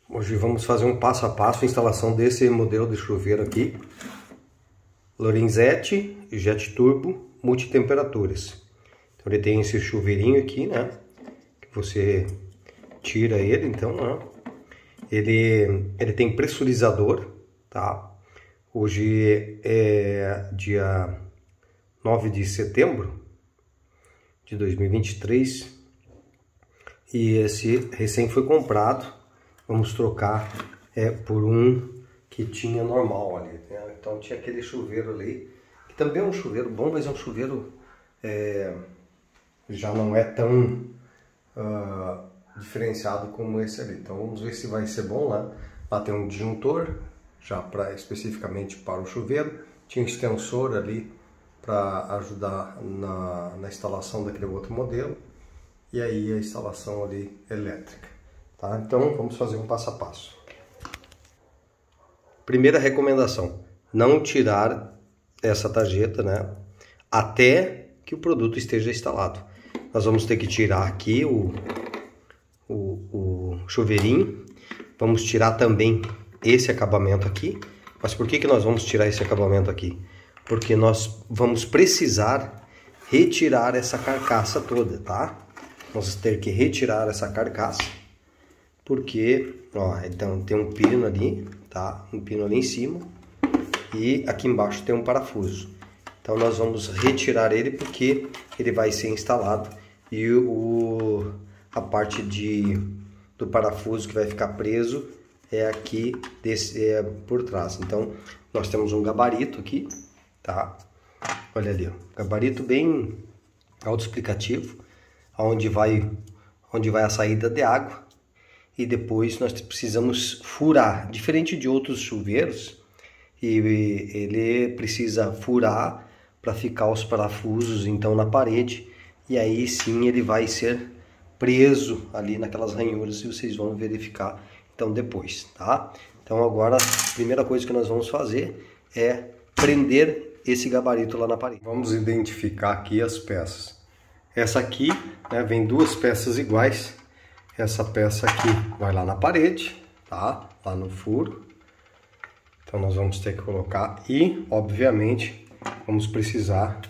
Hoje vamos fazer um passo a passo a instalação desse modelo de chuveiro aqui, Lorenzetti Jet Turbo multitemperaturas. Então ele tem esse chuveirinho aqui, né, que você tira ele, então, né? Ele tem pressurizador, tá? Hoje é dia 9 de setembro de 2023 e esse recém foi comprado. Vamos trocar por um que tinha normal ali, né? Então tinha aquele chuveiro ali, que também é um chuveiro bom, mas é um chuveiro já não é tão diferenciado como esse ali. Então vamos ver se vai ser bom lá. Lá tem um disjuntor, já especificamente para o chuveiro. Tinha um extensor ali para ajudar na instalação daquele outro modelo. E aí a instalação ali elétrica. Tá? Então vamos fazer um passo a passo. Primeira recomendação: não tirar essa tarjeta, né, até que o produto esteja instalado. Nós vamos ter que tirar aqui o chuveirinho, vamos tirar também esse acabamento aqui. Mas por que nós vamos tirar esse acabamento aqui? Porque nós vamos precisar retirar essa carcaça toda, tá? Vamos ter que retirar essa carcaça. Porque, ó, então tem um pino ali, tá? Um pino ali em cima e aqui embaixo tem um parafuso. Então nós vamos retirar ele porque ele vai ser instalado e a parte do parafuso que vai ficar preso é aqui por trás. Então nós temos um gabarito aqui, tá? Olha ali, ó, gabarito bem autoexplicativo, onde vai a saída de água. E depois nós precisamos furar, diferente de outros chuveiros, e ele precisa furar para ficar os parafusos então na parede, e aí sim ele vai ser preso ali naquelas ranhuras e vocês vão verificar então depois, tá? Então agora a primeira coisa que nós vamos fazer é prender esse gabarito lá na parede. Vamos identificar aqui as peças. Essa aqui, né, vem duas peças iguais. Essa peça aqui vai lá na parede, tá? Lá no furo. Então nós vamos ter que colocar e, obviamente, vamos precisar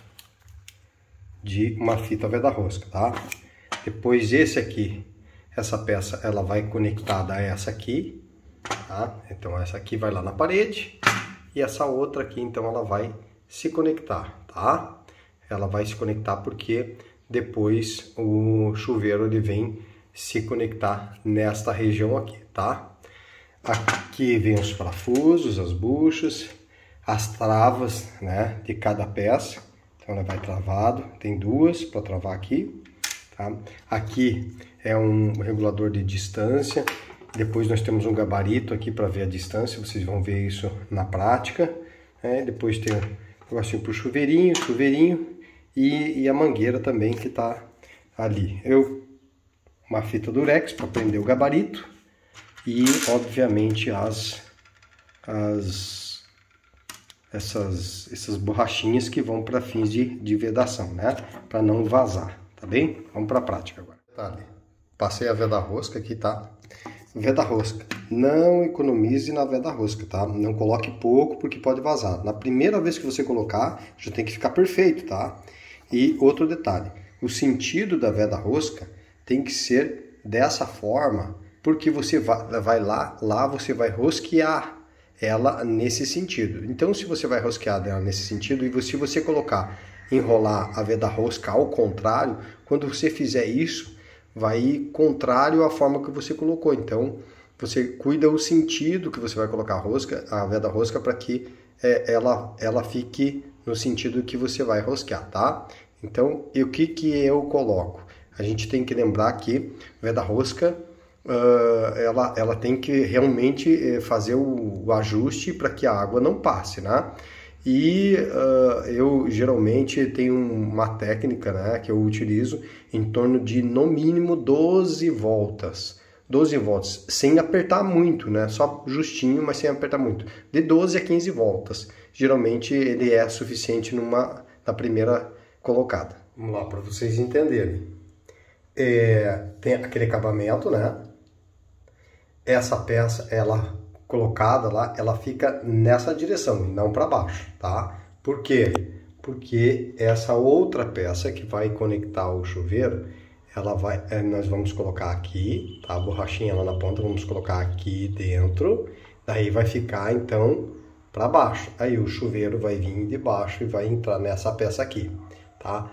de uma fita veda-rosca, tá? Depois esse aqui, essa peça, ela vai conectada a essa aqui, tá? Então essa aqui vai lá na parede e essa outra aqui, então ela vai se conectar, tá? Ela vai se conectar porque depois o chuveiro ele vem se conectar nesta região aqui, tá? Aqui vem os parafusos, as buchas, as travas, né, de cada peça. Então ela vai travado, tem duas para travar aqui, tá? Aqui é um regulador de distância. Depois nós temos um gabarito aqui para ver a distância, vocês vão ver isso na prática, né? Depois tem um negocinho para o chuveirinho e a mangueira também que tá ali. Uma fita durex para prender o gabarito e, obviamente, essas borrachinhas que vão para fins de vedação, né? Para não vazar, tá bem? Vamos para a prática agora. Tá ali. Passei a veda-rosca aqui, tá? Veda-rosca. Não economize na veda-rosca, tá? Não coloque pouco porque pode vazar. Na primeira vez que você colocar, já tem que ficar perfeito, tá? E outro detalhe, o sentido da veda-rosca tem que ser dessa forma, porque você vai lá você vai rosquear ela nesse sentido. Então, se você vai rosquear ela nesse sentido, e se você enrolar a veda-rosca ao contrário, quando você fizer isso, vai ir contrário à forma que você colocou. Então, você cuida o sentido que você vai colocar a veda-rosca para que ela fique no sentido que você vai rosquear, tá? Então, o que eu coloco? A gente tem que lembrar que veda-rosca, ela tem que realmente fazer o ajuste para que a água não passe, né? E eu geralmente tenho uma técnica, né, que eu utilizo em torno de no mínimo 12 voltas. 12 voltas, sem apertar muito, né? Só justinho, mas sem apertar muito. De 12 a 15 voltas. Geralmente ele é suficiente na primeira colocada. Vamos lá, para vocês entenderem. Tem aquele acabamento, né? essa peça, ela colocada lá, ela fica nessa direção e não para baixo, tá? Por quê? Porque essa outra peça que vai conectar o chuveiro, ela vai, nós vamos colocar aqui, tá? A borrachinha lá na ponta, vamos colocar aqui dentro, daí vai ficar então para baixo. Aí o chuveiro vai vir de baixo e vai entrar nessa peça aqui, tá?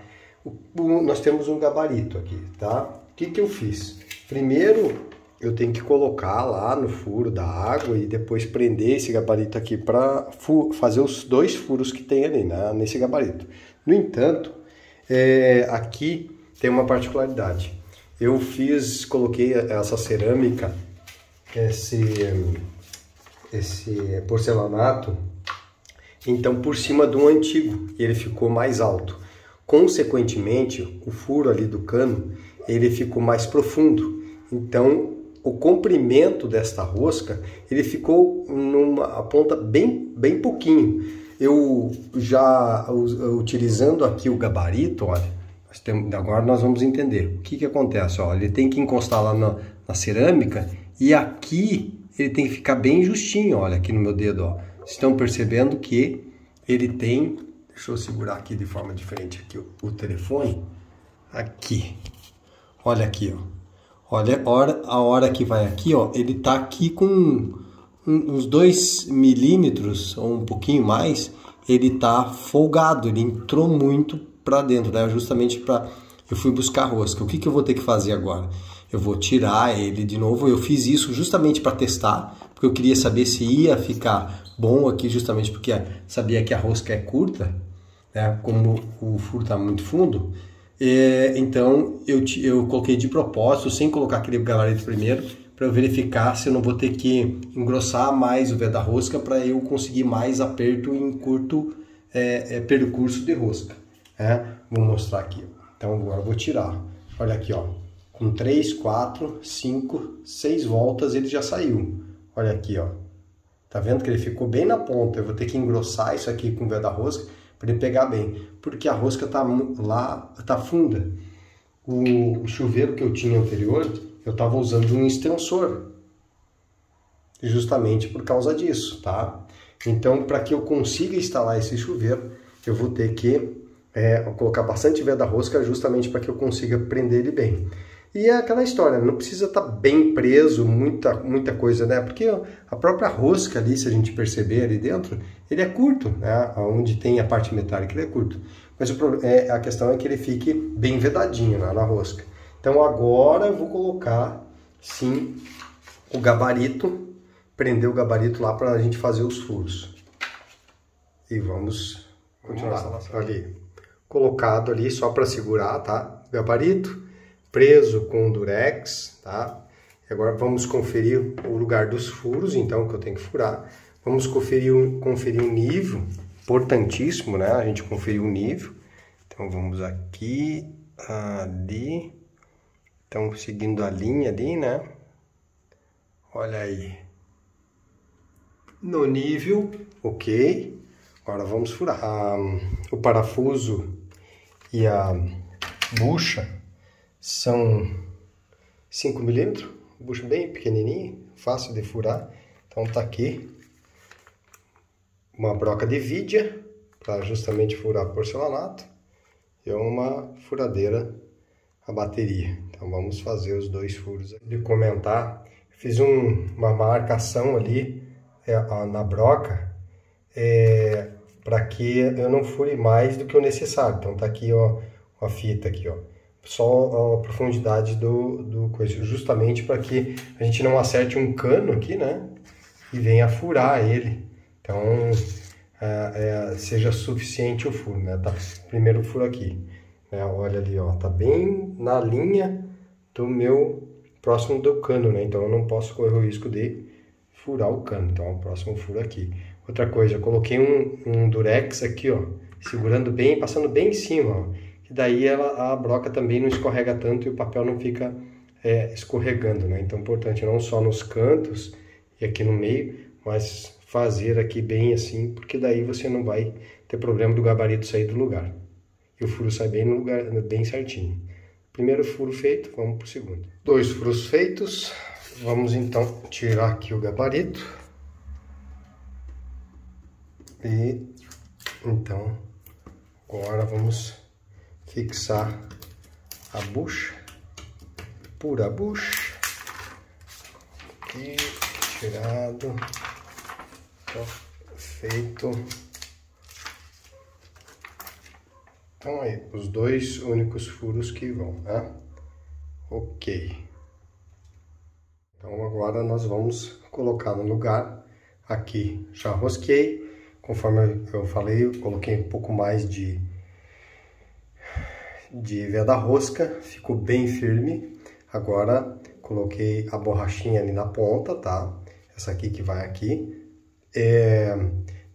Nós temos um gabarito aqui, tá? O que eu fiz? Primeiro eu tenho que colocar lá no furo da água e depois prender esse gabarito aqui para fazer os 2 furos que tem ali, né, nesse gabarito. No entanto, aqui tem uma particularidade. Eu coloquei essa cerâmica, esse porcelanato, então por cima de um antigo, e ele ficou mais alto. Consequentemente, o furo ali do cano, ele ficou mais profundo. Então, o comprimento desta rosca, ele ficou numa ponta bem pouquinho. Eu já utilizando aqui o gabarito, olha, agora nós vamos entender o que acontece. Ó, ele tem que encostar lá na cerâmica e aqui ele tem que ficar bem justinho, olha, aqui no meu dedo, ó. Vocês estão percebendo que ele tem, deixa eu segurar aqui de forma diferente aqui o telefone, aqui, olha aqui, ó. Olha, a hora que vai aqui, ó, ele tá aqui com uns 2 milímetros, ou um pouquinho mais, ele tá folgado, ele entrou muito para dentro, né? Justamente para eu fui buscar rosca. O que eu vou ter que fazer agora? Eu vou tirar ele de novo. Eu fiz isso justamente para testar, porque eu queria saber se ia ficar bom aqui, justamente porque sabia que a rosca é curta, né? Como o furo tá muito fundo. Então eu coloquei de propósito, sem colocar aquele gabarito primeiro, para eu verificar se eu não vou ter que engrossar mais o véio da rosca para eu conseguir mais aperto em curto percurso de rosca. Vou mostrar aqui. Então agora eu vou tirar. Olha aqui, ó, com 3, 4, 5, 6 voltas ele já saiu. Olha aqui, ó. Tá vendo que ele ficou bem na ponta? Eu vou ter que engrossar isso aqui com o véio da rosca para ele pegar bem, porque a rosca tá funda. O chuveiro que eu tinha anterior, eu estava usando um extensor, justamente por causa disso, tá? Então, para que eu consiga instalar esse chuveiro, eu vou ter que colocar bastante véio da rosca, justamente para que eu consiga prender ele bem. E é aquela história, não precisa estar bem preso, muita coisa, né? Porque a própria rosca ali, se a gente perceber ali dentro, ele é curto, né? Onde tem a parte metálica, ele é curto. Mas a questão é que ele fique bem vedadinho, né, na rosca. Então agora eu vou colocar, sim, o gabarito, prender o gabarito lá para a gente fazer os furos. E vamos continuar. Ali, colocado ali só para segurar, tá? Gabarito. Preso com durex, tá? Agora vamos conferir o lugar dos furos, então, que eu tenho que furar. Vamos conferir o nível, importantíssimo, né? A gente conferir o nível. Então vamos aqui, ali. Então, seguindo a linha ali, né? Olha aí. No nível, ok. Agora vamos furar. O parafuso e a bucha são 5 milímetros, bucha bem pequenininha, fácil de furar. Então tá aqui uma broca de vidia para justamente furar porcelanato e uma furadeira a bateria. Então vamos fazer os 2 furos. De comentar, fiz uma marcação ali na broca para que eu não fure mais do que o necessário. Então tá aqui, ó, a fita aqui, ó. Só a profundidade do coisa, justamente para que a gente não acerte um cano aqui, né? E venha furar ele. Então, seja suficiente o furo, né? Tá, primeiro o furo aqui, né? Olha ali, ó, tá bem na linha do meu próximo do cano, né? Então eu não posso correr o risco de furar o cano. Então, o próximo furo aqui. Outra coisa, eu coloquei um durex aqui, ó, segurando bem, passando bem em cima, ó. Que daí a broca também não escorrega tanto e o papel não fica escorregando, né? Então é importante não só nos cantos e aqui no meio, mas fazer aqui bem assim, porque daí você não vai ter problema do gabarito sair do lugar. E o furo sai bem no lugar, bem certinho. Primeiro furo feito, vamos para o segundo. 2 furos feitos, Vamos então tirar aqui o gabarito. E então agora vamos fixar a bucha, pura bucha. Aqui, tirado. Então, feito. Então aí, os dois únicos furos que vão, tá? Ok. Então agora nós vamos colocar no lugar. Aqui já rosquei. Conforme eu falei, eu coloquei um pouco mais de veda rosca. Ficou bem firme. Agora coloquei a borrachinha ali na ponta, tá? Essa aqui que vai aqui.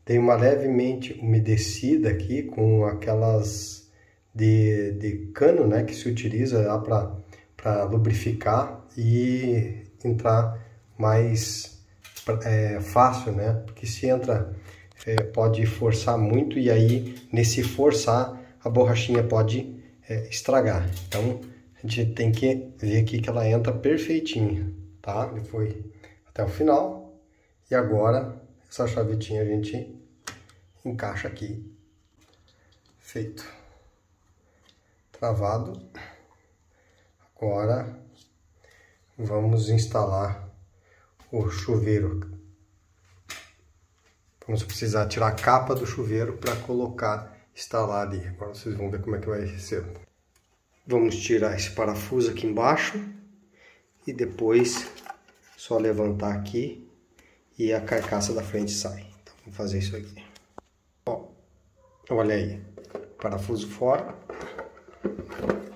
Tem uma levemente umedecida aqui com aquelas de cano, né? Que se utiliza lá para lubrificar e entrar mais fácil, né? Porque se entra, pode forçar muito e aí nesse forçar a borrachinha pode estragar. Então a gente tem que ver aqui que ela entra perfeitinha, tá? Ele foi até o final e agora essa chavetinha a gente encaixa aqui. Feito. Travado. Agora vamos instalar o chuveiro. Vamos precisar tirar a capa do chuveiro para instalar ali. Agora vocês vão ver como é que vai ser. Vamos tirar esse parafuso aqui embaixo e depois só levantar aqui e a carcaça da frente sai. Então vamos fazer isso aqui. Ó, olha aí, parafuso fora,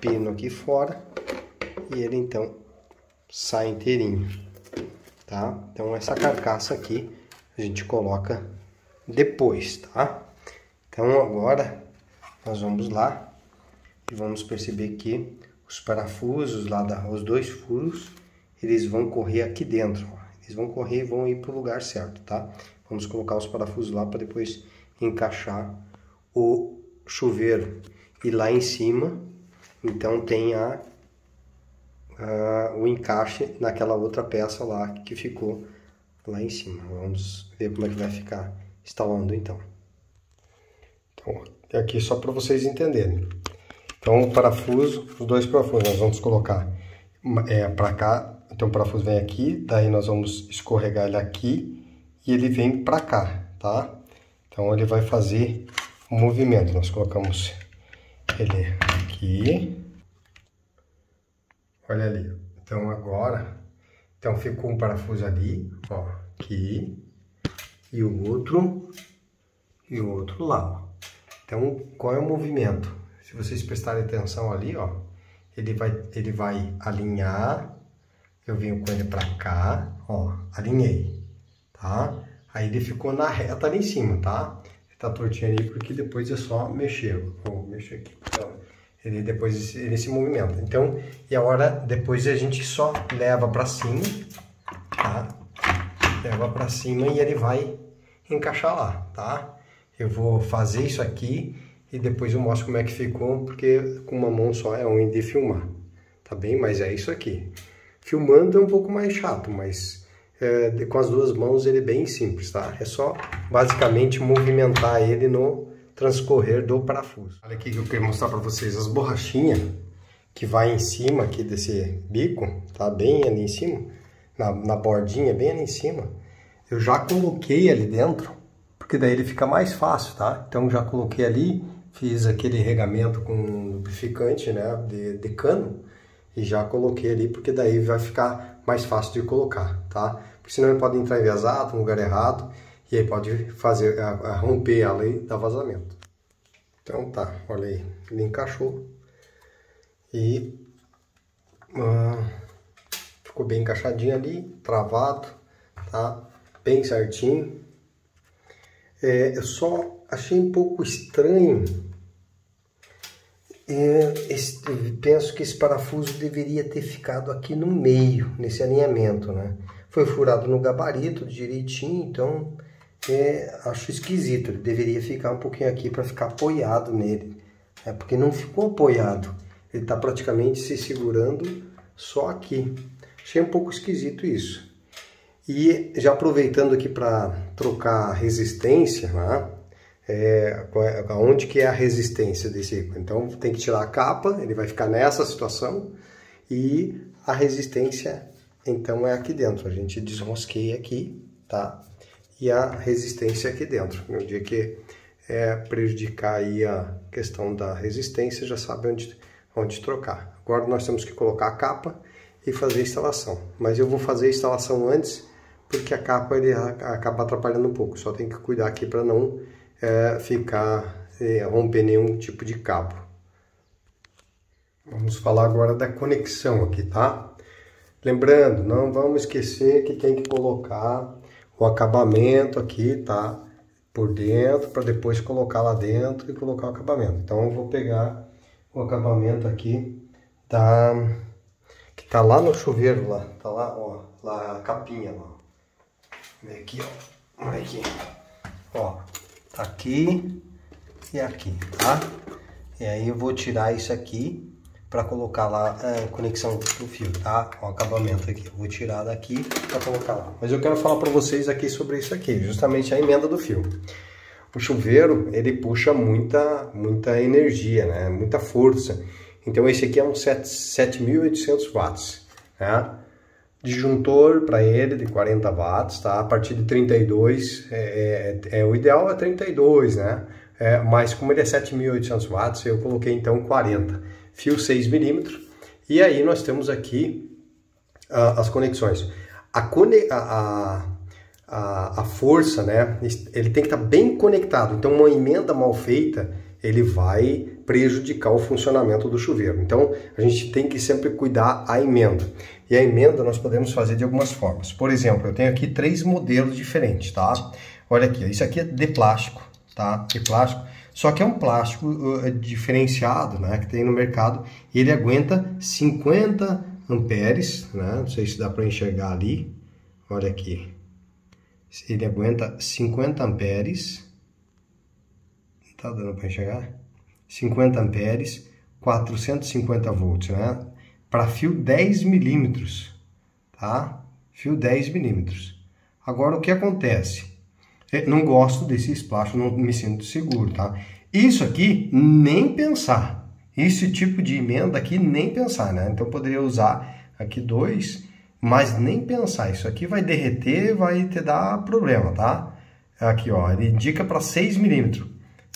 pino aqui fora e ele então sai inteirinho, tá? Então essa carcaça aqui a gente coloca depois, tá? Então agora nós vamos lá e vamos perceber que os parafusos lá, os dois furos, eles vão correr aqui dentro, ó. Eles vão correr e vão ir para o lugar certo, tá? Vamos colocar os parafusos lá para depois encaixar o chuveiro. E lá em cima, então tem o encaixe naquela outra peça lá que ficou lá em cima. Vamos ver como é que vai ficar instalando então. Então, aqui só para vocês entenderem. Então, o parafuso, os dois parafusos, nós vamos colocar para cá. Então, o parafuso vem aqui, daí nós vamos escorregar ele aqui e ele vem para cá, tá? Então, ele vai fazer um movimento. Nós colocamos ele aqui. Olha ali. Então, agora, ficou um parafuso ali, ó, aqui, e o outro lá, ó. Então, qual é o movimento? Se vocês prestarem atenção ali, ó, ele vai alinhar, eu venho com ele para cá, ó, alinhei, tá? Aí ele ficou na reta ali em cima, tá? Ele tá tortinho ali porque depois é só mexer, vou mexer aqui, então, depois esse movimento. Então, e a hora, depois a gente só leva para cima, tá? Leva para cima e ele vai encaixar lá, tá? Eu vou fazer isso aqui e depois eu mostro como é que ficou, porque com uma mão só é ruim de filmar, tá bem? Mas é isso aqui. Filmando é um pouco mais chato, mas com as duas mãos ele é bem simples, tá? É só basicamente movimentar ele no transcorrer do parafuso. Olha aqui que eu quero mostrar para vocês as borrachinhas que vai em cima aqui desse bico, tá? Bem ali em cima, na bordinha, bem ali em cima. Eu já coloquei ali dentro, porque daí ele fica mais fácil, tá? Então já coloquei ali, fiz aquele regamento com lubrificante, né, de cano, e já coloquei ali, porque daí vai ficar mais fácil de colocar, tá? Porque senão ele pode entrar enviesado no lugar errado, e aí pode fazer, romper a lei da vazamento. Então tá, olha aí, ele encaixou, e ficou bem encaixadinho ali, travado, tá? Bem certinho. Eu só achei um pouco estranho. Penso que esse parafuso deveria ter ficado aqui no meio, nesse alinhamento, né? Foi furado no gabarito direitinho, então acho esquisito. Ele deveria ficar um pouquinho aqui para ficar apoiado nele, porque não ficou apoiado. Ele está praticamente se segurando só aqui. Achei um pouco esquisito isso. E já aproveitando aqui para trocar a resistência, né? Onde que é a resistência desse ícone? Então tem que tirar a capa, ele vai ficar nessa situação, e a resistência então é aqui dentro. A gente desrosqueia aqui, tá? E a resistência é aqui dentro. No dia que prejudicar aí a questão da resistência, já sabe onde trocar. Agora nós temos que colocar a capa e fazer a instalação. Mas eu vou fazer a instalação antes, porque a capa ele acaba atrapalhando um pouco. Só tem que cuidar aqui para não romper nenhum tipo de cabo. Vamos falar agora da conexão aqui, tá? Lembrando, não vamos esquecer que tem que colocar o acabamento aqui, tá? Por dentro, para depois colocar lá dentro e colocar o acabamento. Então eu vou pegar o acabamento aqui que tá lá no chuveiro lá, tá lá, ó, lá a capinha lá. Vem aqui, ó. Olha aqui. Ó, tá aqui e aqui, tá? E aí eu vou tirar isso aqui para colocar lá a conexão do fio, tá? O acabamento aqui. Eu vou tirar daqui para colocar lá. Mas eu quero falar para vocês aqui sobre isso aqui, justamente a emenda do fio. O chuveiro, ele puxa muita energia, né? Muita força. Então esse aqui é um 7.800 watts, né? Disjuntor para ele de 40 watts, tá? A partir de 32, o ideal é 32, né? Mas como ele é 7.800 watts, eu coloquei então 40. Fio 6 milímetros. E aí nós temos aqui as conexões. A força, né? Ele tem que estar bem conectado. Então uma emenda mal feita, ele vai prejudicar o funcionamento do chuveiro. Então a gente tem que sempre cuidar a emenda. E a emenda nós podemos fazer de algumas formas. Por exemplo, eu tenho aqui 3 modelos diferentes, tá? Olha aqui, isso aqui é de plástico, tá? De plástico. Só que é um plástico diferenciado, né? Que tem no mercado. E ele aguenta 50 amperes, né? Não sei se dá para enxergar ali. Olha aqui. Ele aguenta 50 amperes. Tá dando para enxergar? 50 amperes, 450 volts, né? Para fio 10 milímetros, tá? Fio 10 milímetros. Agora, o que acontece? Eu não gosto desses plásticos, não me sinto seguro, tá? Isso aqui, nem pensar. Esse tipo de emenda aqui, nem pensar, né? Então, eu poderia usar aqui 2, mas nem pensar. Isso aqui vai derreter, vai te dar problema, tá? Aqui, ó, ele indica para 6 milímetros,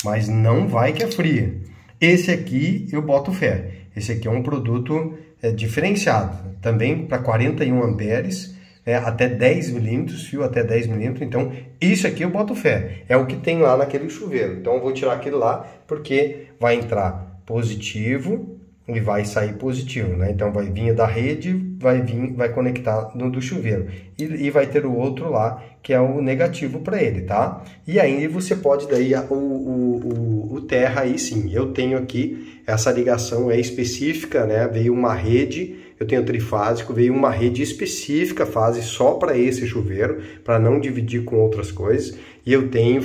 mas não vai que é fria. Esse aqui eu boto fé. Esse aqui é um produto diferenciado. Também para 41 amperes, até 10 milímetros, fio até 10 milímetros. Então, isso aqui eu boto fé. É o que tem lá naquele chuveiro. Então, eu vou tirar aquele lá porque vai entrar positivo e vai sair positivo, né? Então, vai vir da rede, vai conectar no do chuveiro. E vai ter o outro lá, que é o negativo para ele, tá? E aí você pode daí o terra aí sim. Eu tenho aqui essa ligação específica, né? Veio uma rede, eu tenho trifásico, veio uma rede específica, fase só para esse chuveiro, para não dividir com outras coisas. E eu tenho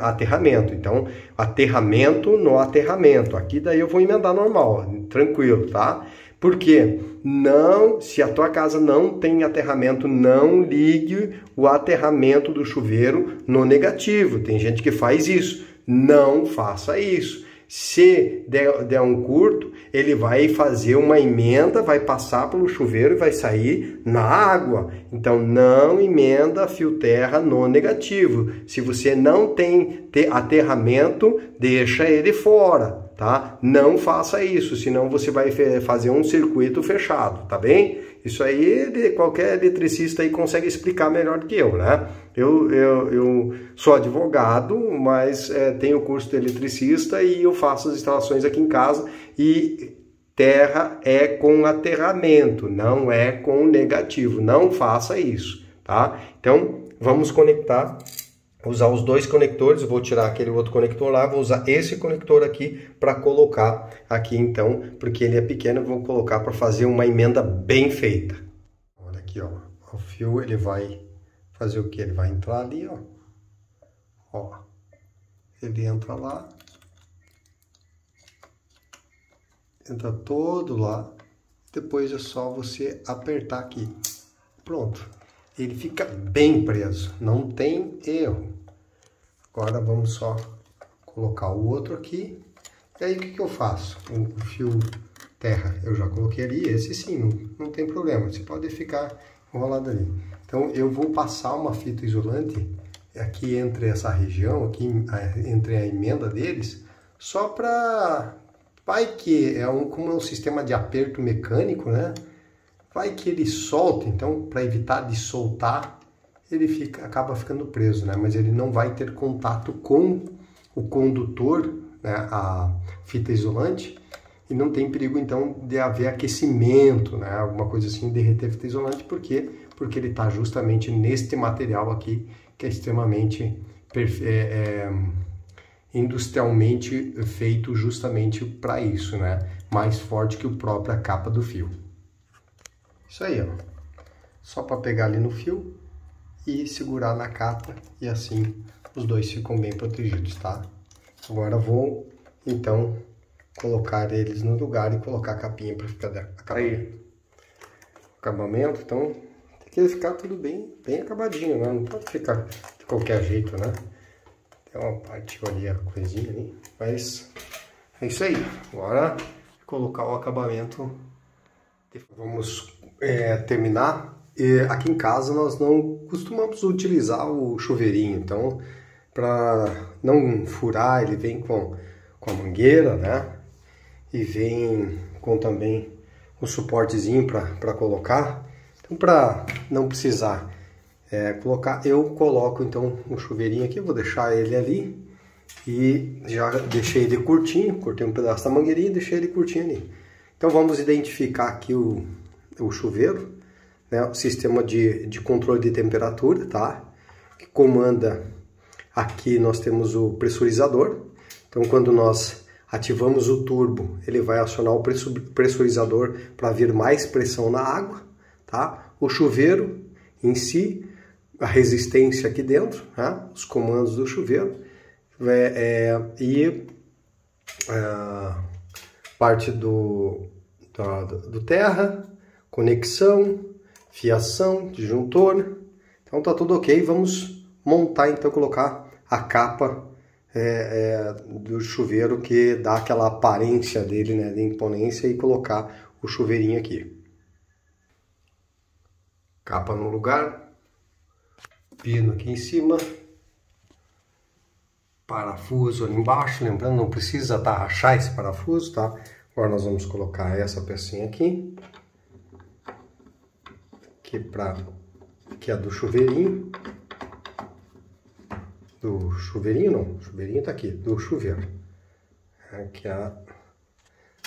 aterramento. Então, aterramento no aterramento. Aqui daí eu vou emendar normal, tranquilo, tá? Porque se a tua casa não tem aterramento, não ligue o aterramento do chuveiro no negativo. Tem gente que faz isso. Não faça isso. Se der um curto, ele vai fazer uma emenda, vai passar pelo chuveiro e vai sair na água. Então, não emenda fio terra no negativo. Se você não tem aterramento, deixa ele fora, tá? Não faça isso, senão você vai fazer um circuito fechado, tá bem? Isso aí qualquer eletricista aí consegue explicar melhor do que eu, né? Eu sou advogado, mas tenho curso de eletricista e eu faço as instalações aqui em casa, e terra é com aterramento, não é com negativo. Não faça isso, tá? Então, vamos conectar, usar os 2 conectores. Eu vou tirar aquele outro conector lá, vou usar esse conector aqui para colocar aqui então, porque ele é pequeno, eu vou colocar para fazer uma emenda bem feita. Olha aqui, ó, o fio ele vai fazer o que? Ele vai entrar ali, ó, ele entra lá, entra todo lá, depois é só você apertar aqui. Pronto. Ele fica bem preso, não tem erro. Agora vamos só colocar o outro aqui. E aí o que eu faço? O fio terra eu já coloquei ali, esse sim, não tem problema, você pode ficar enrolado ali. Então eu vou passar uma fita isolante aqui entre essa região, aqui entre a emenda deles, só para... vai que como é um sistema de aperto mecânico, né? Vai que ele solta, então para evitar de soltar, ele acaba ficando preso, né? Mas ele não vai ter contato com o condutor, né? A fita isolante, e não tem perigo então de haver aquecimento, né? Alguma coisa assim, derreter a fita isolante, por quê? Porque ele está justamente neste material aqui, que é extremamente industrialmente feito justamente para isso, né? Mais forte que a própria capa do fio. Isso aí, ó. Só para pegar ali no fio e segurar na capa, e assim os dois ficam bem protegidos, tá? Agora vou então colocar eles no lugar e colocar a capinha para ficar acabamento. Acabamento, então tem que ficar tudo bem acabadinho, né? Não pode ficar de qualquer jeito, né? Tem uma parte ali, a coisinha ali, mas é isso aí. Agora colocar o acabamento. Vamos terminar. E aqui em casa nós não costumamos utilizar o chuveirinho, então para não furar, ele vem com a mangueira, né? E vem com também um suportezinho para colocar. Então, para não precisar colocar, eu coloco então um chuveirinho aqui, vou deixar ele ali e já deixei ele curtinho, cortei um pedaço da mangueirinha e deixei ele curtinho ali. Então vamos identificar aqui o chuveiro, né? O sistema de controle de temperatura, tá? Que comanda, aqui nós temos o pressurizador. Então quando nós ativamos o turbo, ele vai acionar o pressurizador para vir mais pressão na água, tá? O chuveiro em si, a resistência aqui dentro, né? Os comandos do chuveiro parte do terra, conexão, fiação, disjuntor. Então tá tudo ok. Vamos montar então, colocar a capa do chuveiro que dá aquela aparência dele, né, de imponência, e colocar o chuveirinho aqui. Capa no lugar, pino aqui em cima, parafuso ali embaixo, lembrando, não precisa rachar esse parafuso, tá? Agora nós vamos colocar essa pecinha aqui, que é do chuveirinho. Do chuveirinho não, o chuveirinho tá aqui, do chuveiro. Aqui é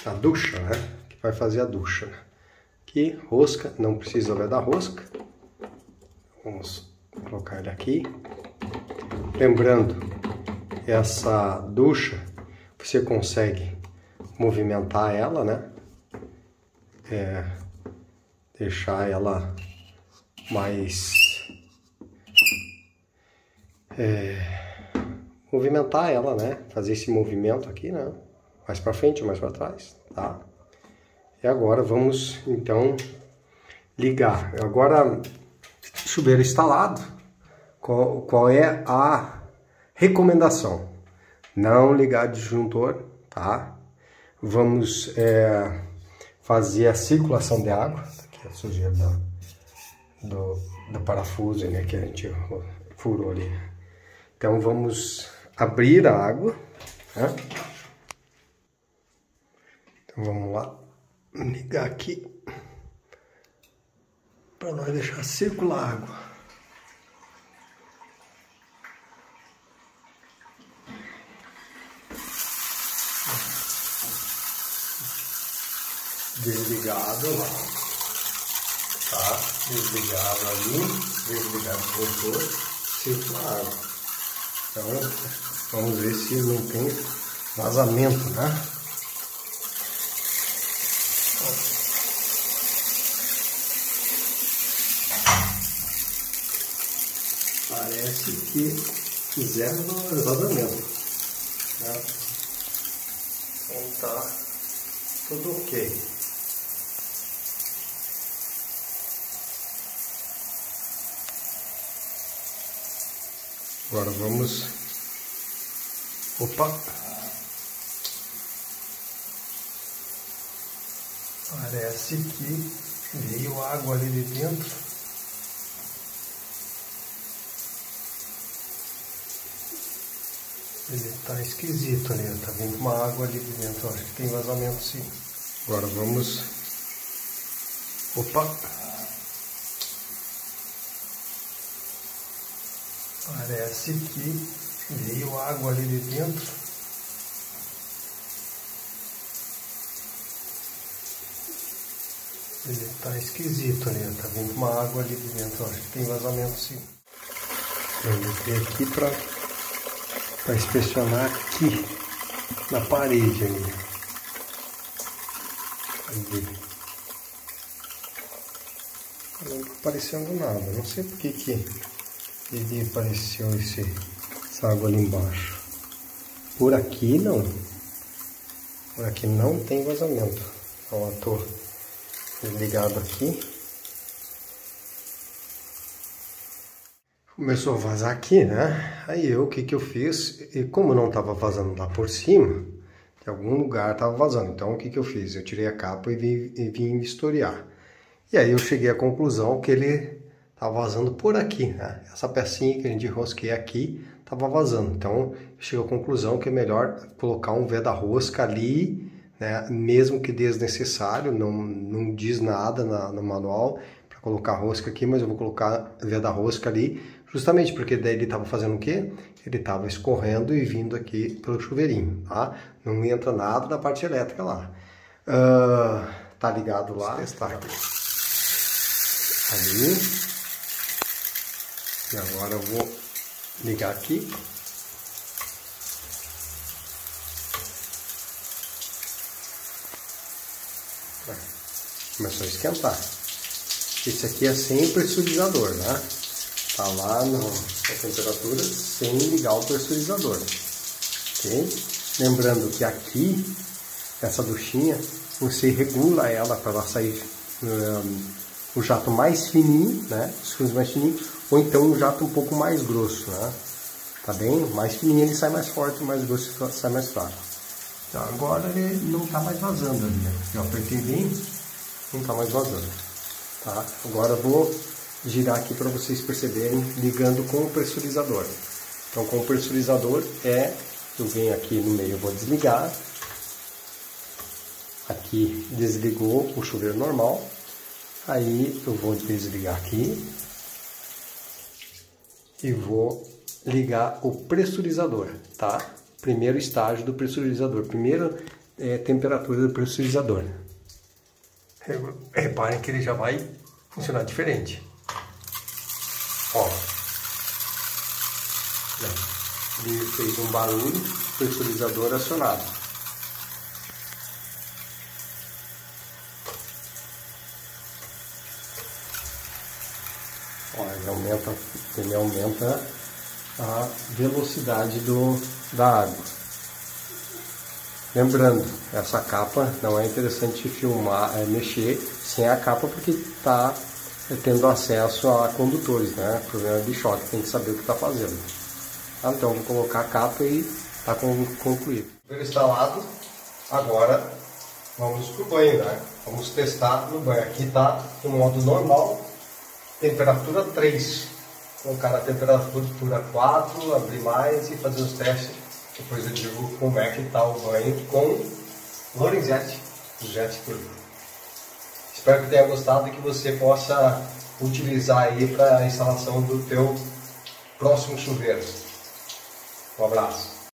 a ducha, né? Que vai fazer a ducha. Aqui, rosca, não precisa da rosca. Vamos colocar ele aqui. Lembrando, essa ducha, você consegue movimentar ela, né? Deixar ela mais... movimentar ela, né? Fazer esse movimento aqui, né? Mais para frente ou mais para trás, tá? E agora vamos, então, ligar. Agora, chuveiro instalado, qual é a recomendação? Não ligar disjuntor, tá? Vamos fazer a circulação de água. Aqui a sujeira do parafuso, né, que a gente furou ali. Então vamos abrir a água, né? Então vamos lá, ligar aqui para nós deixar circular a água. Desligado lá, tá? Desligado ali, desligado o motor, circula a água. Então, vamos ver se não tem vazamento, né? Parece que zero vazamento, né? Então tá tudo ok. Agora vamos... Opa! Parece que veio água ali de dentro. Ele tá esquisito ali, tá vindo uma água ali de dentro. Acho que tem vazamento sim. Agora vamos... Opa! Parece que veio água ali de dentro. Ele tá esquisito ali, tá vindo uma água ali de dentro. Acho que tem vazamento sim. Eu botei aqui para inspecionar aqui na parede ali. Ali. Não tá aparecendo nada, não sei por que ele apareceu essa água ali embaixo. Por aqui não. Por aqui não tem vazamento. Então eu tô ligado aqui. Começou a vazar aqui, né? Aí o que eu fiz? E como não estava vazando lá por cima, em algum lugar estava vazando. Então o que eu fiz? Eu tirei a capa e vim vistoriar. E aí eu cheguei à conclusão que ele estava vazando por aqui, né? Essa pecinha que a gente enrosquei aqui estava vazando. Então eu cheguei à conclusão que é melhor colocar um veda-rosca ali, né? Mesmo que desnecessário, não diz nada no manual para colocar rosca aqui, mas eu vou colocar veda-rosca ali, justamente porque daí ele estava fazendo o quê? Ele estava escorrendo e vindo aqui pelo chuveirinho, tá? Não entra nada da parte elétrica lá. Tá ligado lá? Vamos testar aqui. Ali. E agora eu vou ligar aqui. Começou a esquentar. Esse aqui é sem pressurizador, né? Tá lá na temperatura sem ligar o pressurizador. Ok? Lembrando que aqui, essa duchinha, você regula ela para ela sair o jato mais fininho, né? Os fios mais fininhos, ou então um jato um pouco mais grosso, né? Tá bem? Mais fininho ele sai mais forte, mais grosso sai mais fraco. Então agora ele não tá mais vazando ali, né? Eu apertei bem, não tá mais vazando. Tá? Agora eu vou girar aqui para vocês perceberem, ligando com o pressurizador. Então com o pressurizador eu venho aqui no meio, eu vou desligar. Aqui desligou o chuveiro normal. Aí eu vou desligar aqui e vou ligar o pressurizador, tá? Primeiro estágio do pressurizador, primeira temperatura do pressurizador. Reparem que ele já vai funcionar diferente. Ó, ele fez um barulho, pressurizador acionado. Ó, ele aumenta a velocidade da água. Lembrando, essa capa não é interessante filmar, mexer sem a capa, porque está tendo acesso a condutores, né? Problema de choque, tem que saber o que está fazendo. Tá? Então vou colocar a capa e está concluído. Instalado, agora vamos para o banho, né? Vamos testar no banho. Aqui está no modo normal. Temperatura 3, colocar a temperatura 4, abrir mais e fazer os testes. Depois eu digo como é que está o banho com Lorenzetti, o Jet Turbo. Espero que tenha gostado e que você possa utilizar aí para a instalação do teu próximo chuveiro. Um abraço.